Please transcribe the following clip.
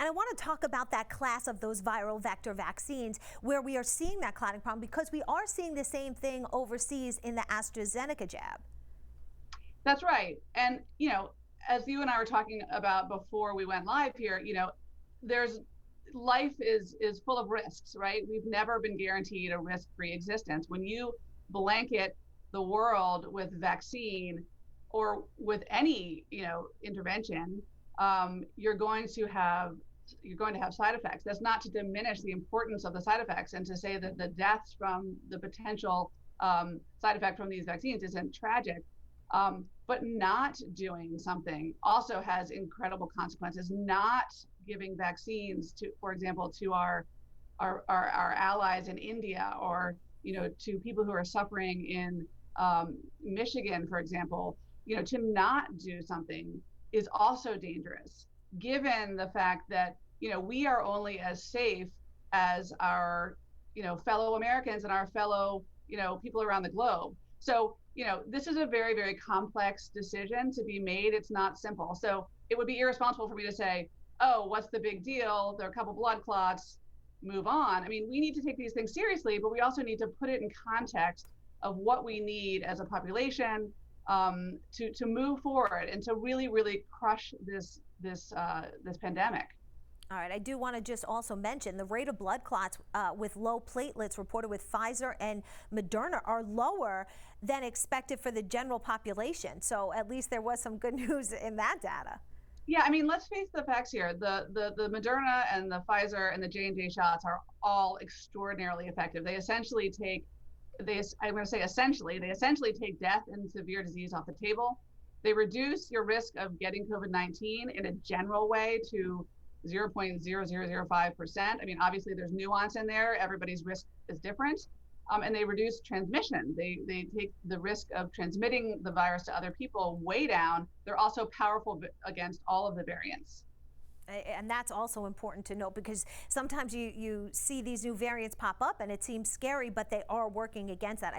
And I want to talk about that class of those viral vector vaccines where we are seeing that clotting problem, because we are seeing the same thing overseas in the AstraZeneca jab. That's right. And, as you and I were talking about before we went live here, there's life is full of risks, right? We've never been guaranteed a risk-free existence. When you blanket the world with vaccine or with any, intervention, you're going to have side effects. That's not to diminish the importance of the side effects and to say that the deaths from the potential side effect from these vaccines isn't tragic. But not doing something also has incredible consequences. Not giving vaccines to, for example, to our allies in India, or to people who are suffering in Michigan, for example, to not do something is also dangerous, given the fact that we are only as safe as our fellow Americans and our fellow people around the globe. So this is a very, very complex decision to be made. It's not simple. So it would be irresponsible for me to say, oh, what's the big deal? There are a couple blood clots, move on. I mean, we need to take these things seriously, but we also need to put it in context of what we need as a population, to move forward and to really, really crush this pandemic. All right, I do want to just also mention the rate of blood clots with low platelets reported with Pfizer and Moderna are lower than expected for the general population. So at least there was some good news in that data. Yeah, I mean, let's face the facts here. The Moderna and the Pfizer and the J&J shots are all extraordinarily effective. They essentially take, I'm going to say essentially, they essentially take death and severe disease off the table. They reduce your risk of getting COVID-19 in a general way to 0.0005%. I mean, obviously there's nuance in there. Everybody's risk is different. And they reduce transmission. They take the risk of transmitting the virus to other people way down. They're also powerful against all of the variants. And that's also important to note, because sometimes you see these new variants pop up and it seems scary, but they are working against that.